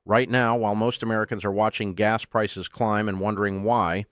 Right now, while most Americans are watching gas prices climb and wondering why,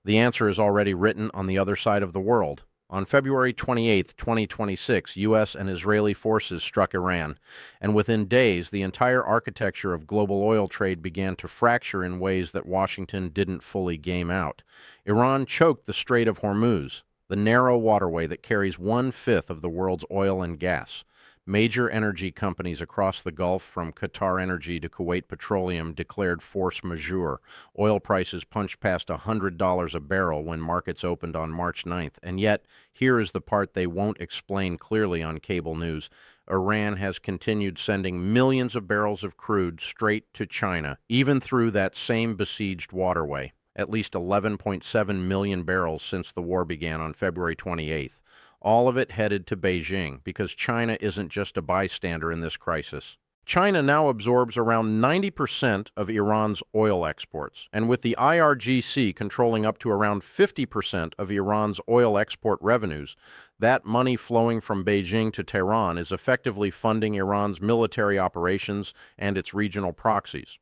the answer is already written on the other side of the world. On February 28, 2026, U.S. and Israeli forces struck Iran, and within days, the entire architecture of global oil trade began to fracture in ways that Washington didn't fully game out. Iran choked the Strait of Hormuz, the narrow waterway that carries one-fifth of the world's oil and gas. Major energy companies across the Gulf, from Qatar Energy to Kuwait Petroleum, declared force majeure. Oil prices punched past $100 a barrel when markets opened on March 9th. And yet, here is the part they won't explain clearly on cable news. Iran has continued sending millions of barrels of crude straight to China, even through that same besieged waterway. At least 11.7 million barrels since the war began on February 28th. All of it headed to Beijing, because China isn't just a bystander in this crisis. China now absorbs around 90% of Iran's oil exports, and with the IRGC controlling up to around 50% of Iran's oil export revenues, that money flowing from Beijing to Tehran is effectively funding Iran's military operations and its regional proxies.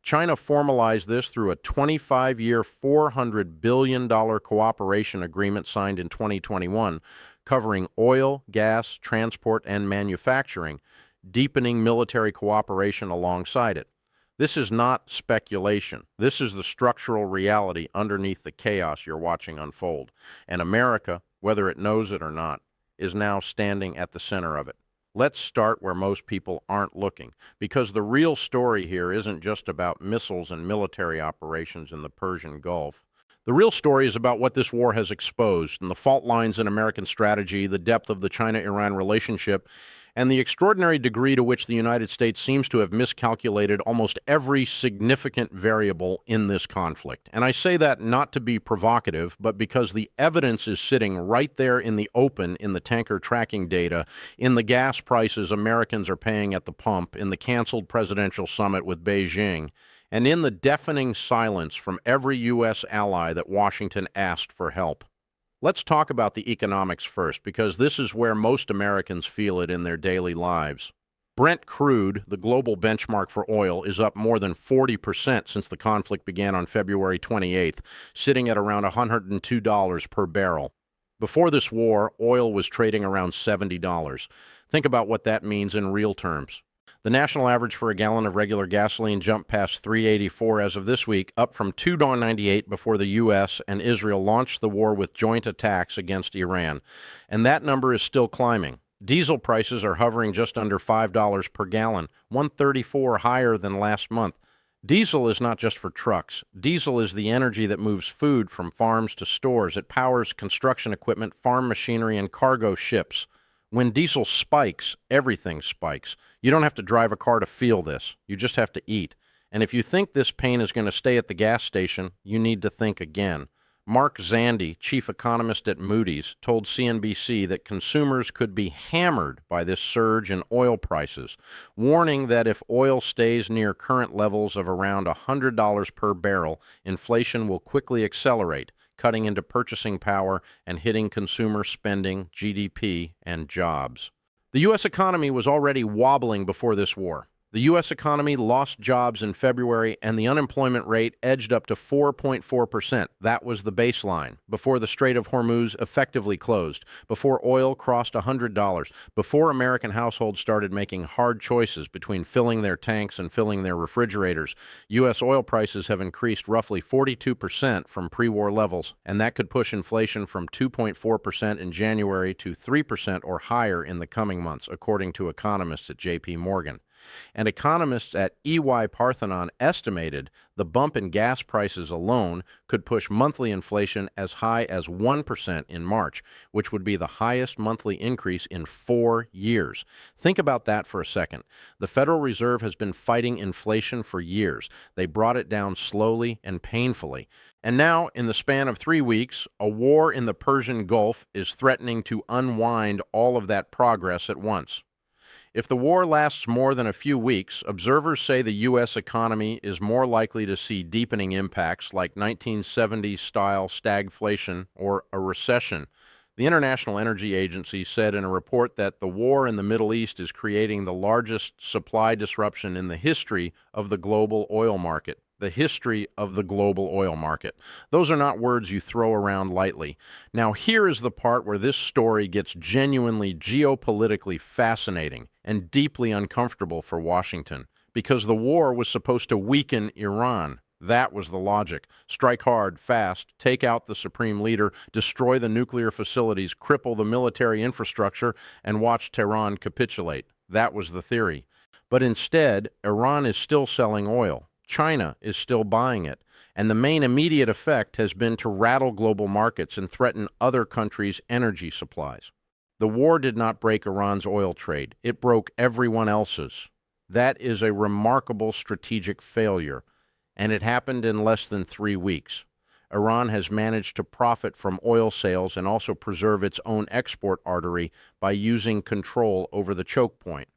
China formalized this through a 25-year, $400 billion cooperation agreement signed in 2021, covering oil, gas, transport, and manufacturing, deepening military cooperation alongside it. This is not speculation. This is the structural reality underneath the chaos you're watching unfold. And America, whether it knows it or not, is now standing at the center of it. Let's start where most people aren't looking, because the real story here isn't just about missiles and military operations in the Persian Gulf. The real story is about what this war has exposed, and the fault lines in American strategy, the depth of the China-Iran relationship, and the extraordinary degree to which the United States seems to have miscalculated almost every significant variable in this conflict. And I say that not to be provocative, but because the evidence is sitting right there in the open in the tanker tracking data, in the gas prices Americans are paying at the pump, in the canceled presidential summit with Beijing, and in the deafening silence from every U.S. ally that Washington asked for help. Let's talk about the economics first, because this is where most Americans feel it in their daily lives. Brent crude, the global benchmark for oil, is up more than 40% since the conflict began on February 28th, sitting at around $102 per barrel. Before this war, oil was trading around $70. Think about what that means in real terms. The national average for a gallon of regular gasoline jumped past $3.84 as of this week, up from $2.98 before the U.S. and Israel launched the war with joint attacks against Iran. And that number is still climbing. Diesel prices are hovering just under $5 per gallon, $1.34 higher than last month. Diesel is not just for trucks. Diesel is the energy that moves food from farms to stores. It powers construction equipment, farm machinery, and cargo ships. When diesel spikes, everything spikes. You don't have to drive a car to feel this. You just have to eat. And if you think this pain is going to stay at the gas station, you need to think again. Mark Zandi, chief economist at Moody's, told CNBC that consumers could be hammered by this surge in oil prices, warning that if oil stays near current levels of around $100 per barrel, inflation will quickly accelerate, cutting into purchasing power and hitting consumer spending, GDP, and jobs. The U.S. economy was already wobbling before this war. The U.S. economy lost jobs in February, and the unemployment rate edged up to 4.4%. That was the baseline, before the Strait of Hormuz effectively closed, before oil crossed $100, before American households started making hard choices between filling their tanks and filling their refrigerators. U.S. oil prices have increased roughly 42% from pre-war levels, and that could push inflation from 2.4% in January to 3% or higher in the coming months, according to economists at J.P. Morgan. And economists at EY Parthenon estimated the bump in gas prices alone could push monthly inflation as high as 1% in March, which would be the highest monthly increase in 4 years. Think about that for a second. The Federal Reserve has been fighting inflation for years. They brought it down slowly and painfully. And now, in the span of 3 weeks, a war in the Persian Gulf is threatening to unwind all of that progress at once. If the war lasts more than a few weeks, observers say the U.S. economy is more likely to see deepening impacts like 1970s-style stagflation or a recession The International Energy Agency said in a report that the war in the Middle East is creating the largest supply disruption in the history of the global oil market. The history of the global oil market. Those are not words you throw around lightly. Now, here is the part where this story gets genuinely geopolitically fascinating and deeply uncomfortable for Washington, because the war was supposed to weaken Iran. That was the logic. Strike hard, fast, take out the supreme leader, destroy the nuclear facilities, cripple the military infrastructure, and watch Tehran capitulate. That was the theory. But instead, Iran is still selling oil. China is still buying it. And the main immediate effect has been to rattle global markets and threaten other countries' energy supplies. The war did not break Iran's oil trade. It broke everyone else's. That is a remarkable strategic failure. And it happened in less than 3 weeks. Iran has managed to profit from oil sales and also preserve its own export artery by using control over the choke point.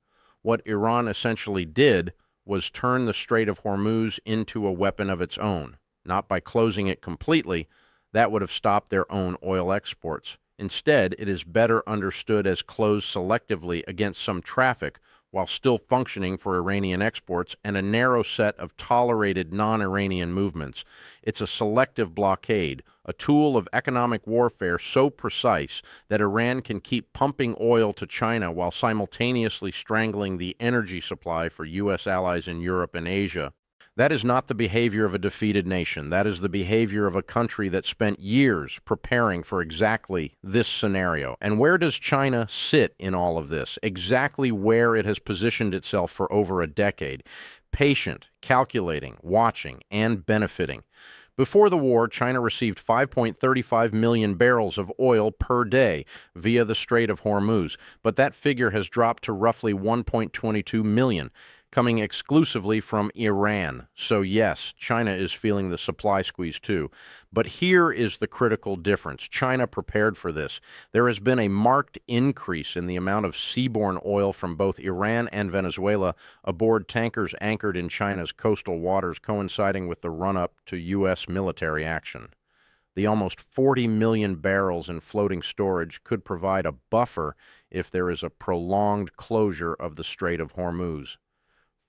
What Iran essentially did was turn the Strait of Hormuz into a weapon of its own. Not by closing it completely. That would have stopped their own oil exports. Instead, it is better understood as closed selectively against some traffic while still functioning for Iranian exports and a narrow set of tolerated non-Iranian movements. It's a selective blockade, a tool of economic warfare so precise that Iran can keep pumping oil to China while simultaneously strangling the energy supply for U.S. allies in Europe and Asia. That is not the behavior of a defeated nation. That is the behavior of a country that spent years preparing for exactly this scenario. And where does China sit in all of this? Exactly where it has positioned itself for over a decade. Patient, calculating, watching, and benefiting. Before the war, China received 5.35 million barrels of oil per day via the Strait of Hormuz, but that figure has dropped to roughly 1.22 million. Coming exclusively from Iran. So yes, China is feeling the supply squeeze too. But here is the critical difference. China prepared for this. There has been a marked increase in the amount of seaborne oil from both Iran and Venezuela aboard tankers anchored in China's coastal waters, coinciding with the run-up to U.S. military action. The almost 40 million barrels in floating storage could provide a buffer if there is a prolonged closure of the Strait of Hormuz.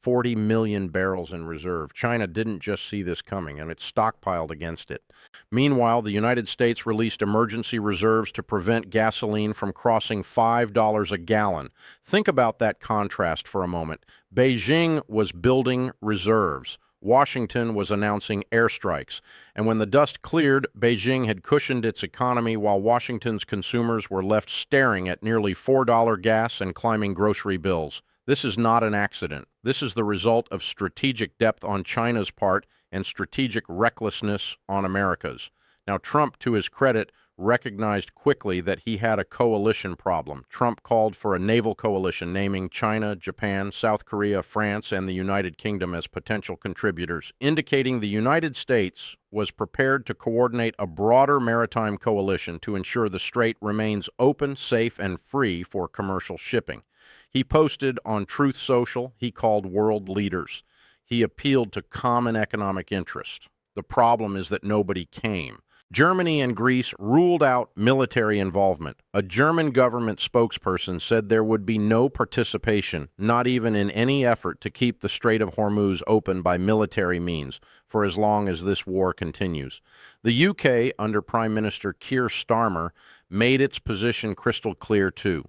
40 million barrels in reserve. China didn't just see this coming, and it stockpiled against it. Meanwhile, the United States released emergency reserves to prevent gasoline from crossing $5 a gallon. Think about that contrast for a moment. Beijing was building reserves. Washington was announcing airstrikes. And when the dust cleared, Beijing had cushioned its economy while Washington's consumers were left staring at nearly $4 gas and climbing grocery bills. This is not an accident. This is the result of strategic depth on China's part and strategic recklessness on America's. Now, Trump, to his credit, recognized quickly that he had a coalition problem. Trump called for a naval coalition naming China, Japan, South Korea, France, and the United Kingdom as potential contributors, indicating the United States was prepared to coordinate a broader maritime coalition to ensure the strait remains open, safe, and free for commercial shipping. He posted on Truth Social. He called world leaders. He appealed to common economic interest. The problem is that nobody came. Germany and Greece ruled out military involvement. A German government spokesperson said there would be no participation, not even in any effort to keep the Strait of Hormuz open by military means, for as long as this war continues. The UK, under Prime Minister Keir Starmer, made its position crystal clear too.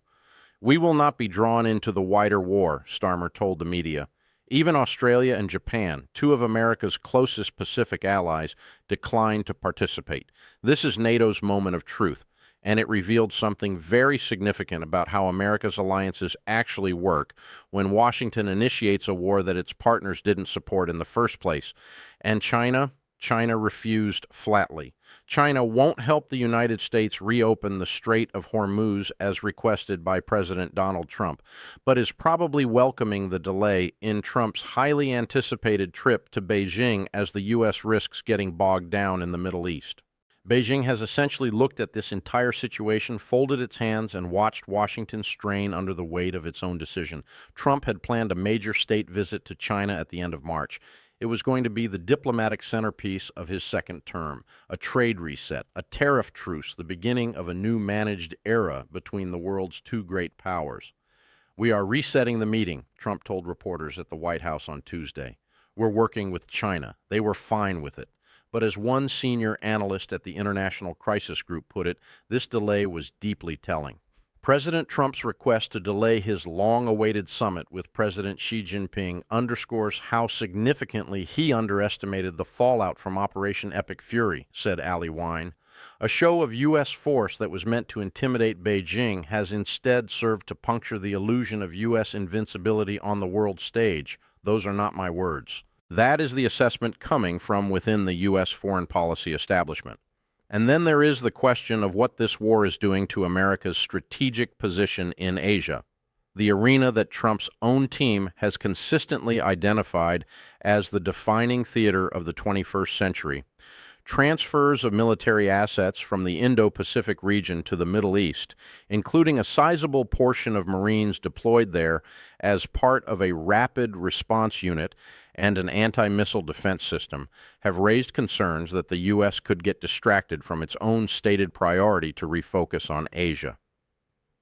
We will not be drawn into the wider war, Starmer told the media. Even Australia and Japan, two of America's closest Pacific allies, declined to participate. This is NATO's moment of truth, and it revealed something very significant about how America's alliances actually work when Washington initiates a war that its partners didn't support in the first place. And China refused flatly. China won't help the United States reopen the Strait of Hormuz as requested by President Donald Trump, but is probably welcoming the delay in Trump's highly anticipated trip to Beijing as the U.S. risks getting bogged down in the Middle East. Beijing has essentially looked at this entire situation, folded its hands, and watched Washington strain under the weight of its own decision. Trump had planned a major state visit to China at the end of March. It was going to be the diplomatic centerpiece of his second term, a trade reset, a tariff truce, the beginning of a new managed era between the world's two great powers. "We are resetting the meeting," Trump told reporters at the White House on Tuesday. "We're working with China. They were fine with it." But as one senior analyst at the International Crisis Group put it, this delay was deeply telling. President Trump's request to delay his long-awaited summit with President Xi Jinping underscores how significantly he underestimated the fallout from Operation Epic Fury, said Ali Wine. A show of U.S. force that was meant to intimidate Beijing has instead served to puncture the illusion of U.S. invincibility on the world stage. Those are not my words. That is the assessment coming from within the U.S. foreign policy establishment. And then there is the question of what this war is doing to America's strategic position in Asia, the arena that Trump's own team has consistently identified as the defining theater of the 21st century. Transfers of military assets from the Indo-Pacific region to the Middle East, including a sizable portion of Marines deployed there as part of a rapid response unit and an anti-missile defense system, have raised concerns that the U.S. could get distracted from its own stated priority to refocus on Asia.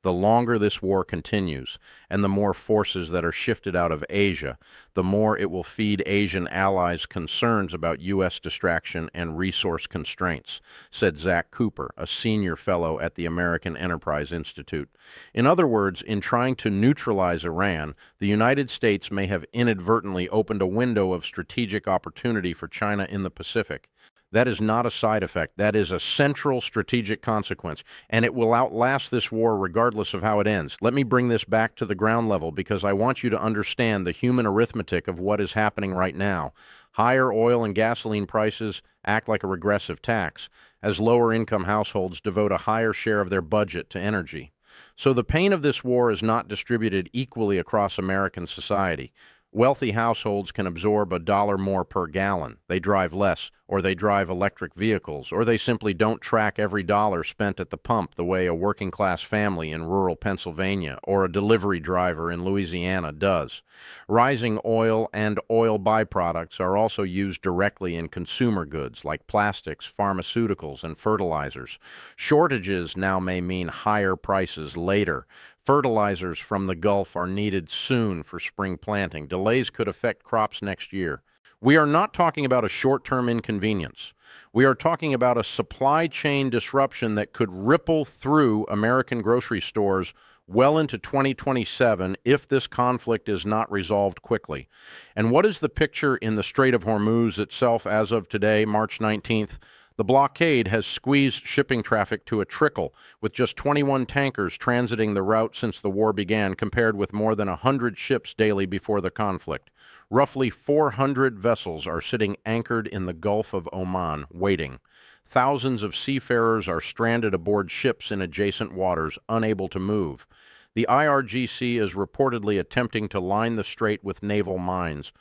The longer this war continues, and the more forces that are shifted out of Asia, the more it will feed Asian allies' concerns about U.S. distraction and resource constraints, said Zach Cooper, a senior fellow at the American Enterprise Institute. In other words, in trying to neutralize Iran, the United States may have inadvertently opened a window of strategic opportunity for China in the Pacific. That is not a side effect. That is a central strategic consequence, and it will outlast this war regardless of how it ends. Let me bring this back to the ground level because I want you to understand the human arithmetic of what is happening right now. Higher oil and gasoline prices act like a regressive tax, as lower-income households devote a higher share of their budget to energy. So the pain of this war is not distributed equally across American society. Wealthy households can absorb $1 more per gallon. They drive less, or they drive electric vehicles, or they simply don't track every dollar spent at the pump the way a working-class family in rural Pennsylvania or a delivery driver in Louisiana does. Rising oil and oil byproducts are also used directly in consumer goods like plastics, pharmaceuticals, and fertilizers. Shortages now may mean higher prices later. Fertilizers from the Gulf are needed soon for spring planting. Delays could affect crops next year. We are not talking about a short-term inconvenience. We are talking about a supply chain disruption that could ripple through American grocery stores well into 2027 if this conflict is not resolved quickly. And what is the picture in the Strait of Hormuz itself as of today, March 19th? The blockade has squeezed shipping traffic to a trickle, with just 21 tankers transiting the route since the war began, compared with more than 100 ships daily before the conflict. Roughly 400 vessels are sitting anchored in the Gulf of Oman, waiting. Thousands of seafarers are stranded aboard ships in adjacent waters, unable to move. The IRGC is reportedly attempting to line the strait with naval mines.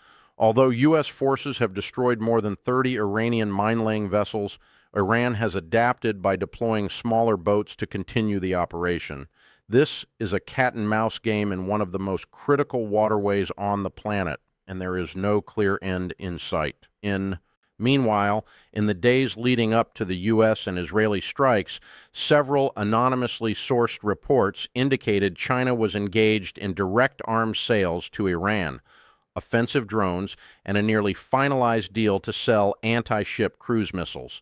Although U.S. forces have destroyed more than 30 Iranian mine-laying vessels, Iran has adapted by deploying smaller boats to continue the operation. This is a cat-and-mouse game in one of the most critical waterways on the planet, and there is no clear end in sight. Meanwhile, in the days leading up to the U.S. and Israeli strikes, several anonymously sourced reports indicated China was engaged in direct arms sales to Iran, offensive drones, and a nearly finalized deal to sell anti-ship cruise missiles.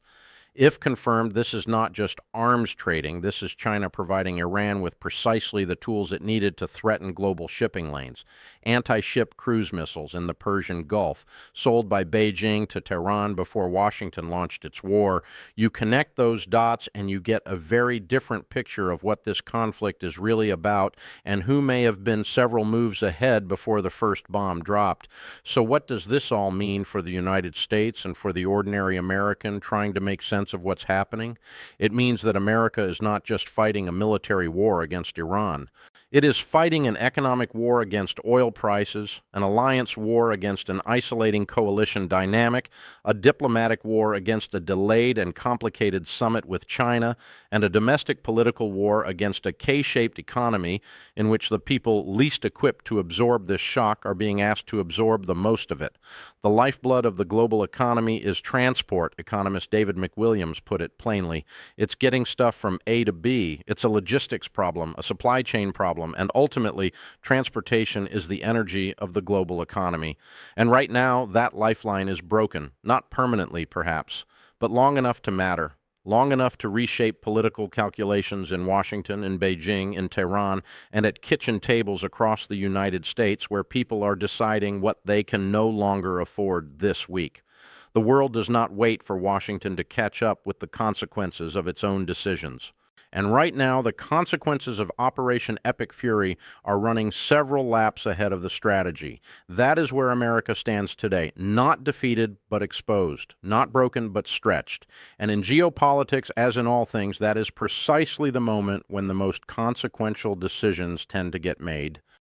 If confirmed, this is not just arms trading. This is China providing Iran with precisely the tools it needed to threaten global shipping lanes. Anti-ship cruise missiles in the Persian Gulf, sold by Beijing to Tehran before Washington launched its war. You connect those dots and you get a very different picture of what this conflict is really about and who may have been several moves ahead before the first bomb dropped. So what does this all mean for the United States and for the ordinary American trying to make sense of what's happening? It means that America is not just fighting a military war against Iran. It is fighting an economic war against oil prices, an alliance war against an isolating coalition dynamic, a diplomatic war against a delayed and complicated summit with China, and a domestic political war against a K-shaped economy in which the people least equipped to absorb this shock are being asked to absorb the most of it. The lifeblood of the global economy is transport, economist David McWilliams put it plainly. It's getting stuff from A to B. It's a logistics problem, a supply chain problem, and ultimately, transportation is the energy of the global economy. And right now, that lifeline is broken, not permanently perhaps, but long enough to matter. Long enough to reshape political calculations in Washington, in Beijing, in Tehran, and at kitchen tables across the United States where people are deciding what they can no longer afford this week. The world does not wait for Washington to catch up with the consequences of its own decisions. And right now, the consequences of Operation Epic Fury are running several laps ahead of the strategy. That is where America stands today, not defeated but exposed, not broken but stretched. And in geopolitics, as in all things, that is precisely the moment when the most consequential decisions tend to get made.